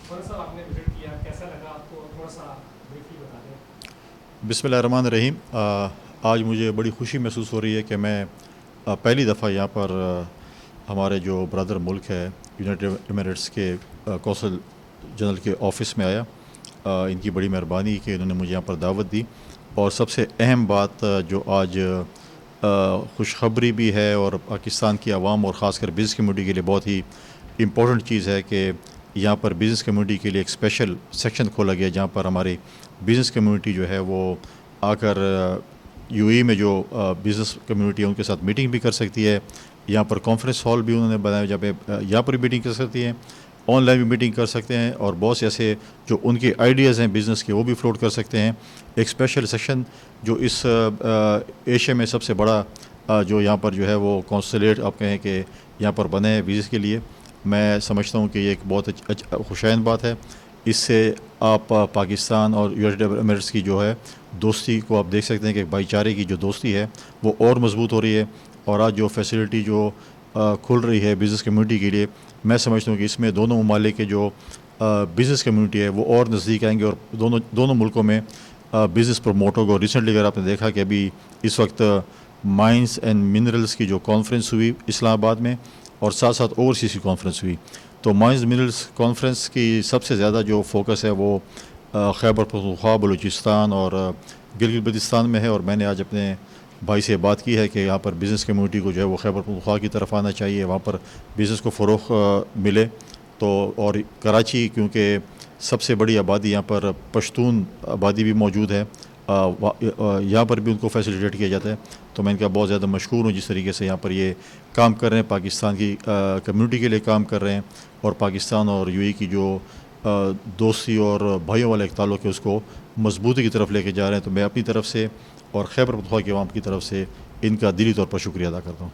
کون سا آپ نے وزٹ کیا، کیسا لگا آپ کو، تھوڑا سا بریفلی بتا دیں. بسم اللہ الرحمن الرحیم. آج مجھے بڑی خوشی محسوس ہو رہی ہے کہ میں پہلی دفعہ یہاں پر ہمارے جو برادر ملک ہے یونائٹڈ ایمریٹس کے قونصل جنرل کے آفس میں آیا. ان کی بڑی مہربانی کہ انہوں نے مجھے یہاں پر دعوت دی. اور سب سے اہم بات جو آج خوشخبری بھی ہے اور پاکستان کی عوام اور خاص کر بزنس کمیونٹی کے لیے بہت ہی امپورٹنٹ چیز ہے کہ یہاں پر بزنس کمیونٹی کے لیے ایک اسپیشل سیکشن کھولا گیا جہاں پر ہماری بزنس کمیونٹی جو ہے وہ آ کر یو اے میں جو بزنس کمیونٹی ہے ان کے ساتھ میٹنگ بھی کر سکتی ہے. یہاں پر کانفرنس ہال بھی انہوں نے بنایا جہاں پہ یہاں پر بھی میٹنگ کر سکتی ہیں, آن لائن بھی میٹنگ کر سکتے ہیں, اور بہت سے ایسے جو ان کے آئیڈیاز ہیں بزنس کے وہ بھی فلوٹ کر سکتے ہیں. ایک اسپیشل سیکشن جو اس ایشیا میں سب سے بڑا جو یہاں پر جو ہے وہ کونسلیٹ آپ کہیں کہ یہاں پر بنے ہیں بزنس کے لیے, میں سمجھتا ہوں کہ یہ ایک بہت خوشائند بات ہے. اس سے آپ پاکستان اور یونائٹڈ ایمریٹس کی جو ہے دوستی کو آپ دیکھ سکتے ہیں کہ بھائی چارے کی جو دوستی ہے وہ اور مضبوط ہو رہی ہے. اور آج جو فیسلٹی جو کھل رہی ہے بزنس کمیونٹی کے لیے, میں سمجھتا ہوں کہ اس میں دونوں ممالک کے جو بزنس کمیونٹی ہے وہ اور نزدیک آئیں گے اور دونوں ملکوں میں بزنس پروموٹ ہوگا. اور ریسنٹلی اگر آپ نے دیکھا کہ ابھی اس وقت مائنس اینڈ منرلس کی جو کانفرنس ہوئی اسلام آباد میں اور ساتھ ساتھ اوورسیز کی کانفرنس ہوئی, تو مائنز منرلس کانفرنس کی سب سے زیادہ جو فوکس ہے وہ خیبر پختونخوا, بلوچستان اور گلگت بلتستان میں ہے. اور میں نے آج اپنے بھائی سے بات کی ہے کہ یہاں پر بزنس کمیونٹی کو جو ہے وہ خیبر پختونخوا کی طرف آنا چاہیے, وہاں پر بزنس کو فروغ ملے. تو اور کراچی کیونکہ سب سے بڑی آبادی یہاں پر پشتون آبادی بھی موجود ہے, یہاں پر بھی ان کو فیسیلیٹیٹ کیا جاتا ہے. تو میں ان کا بہت زیادہ مشکور ہوں جس طریقے سے یہاں پر یہ کام کر رہے ہیں, پاکستان کی کمیونٹی کے لیے کام کر رہے ہیں, اور پاکستان اور یو اے کی جو دوستی اور بھائیوں والا ایک تعلق ہے اس کو مضبوطی کی طرف لے کے جا رہے ہیں. تو میں اپنی طرف سے اور خیبر پختونخوا کی عوام کی طرف سے ان کا دلی طور پر شکریہ ادا کرتا ہوں.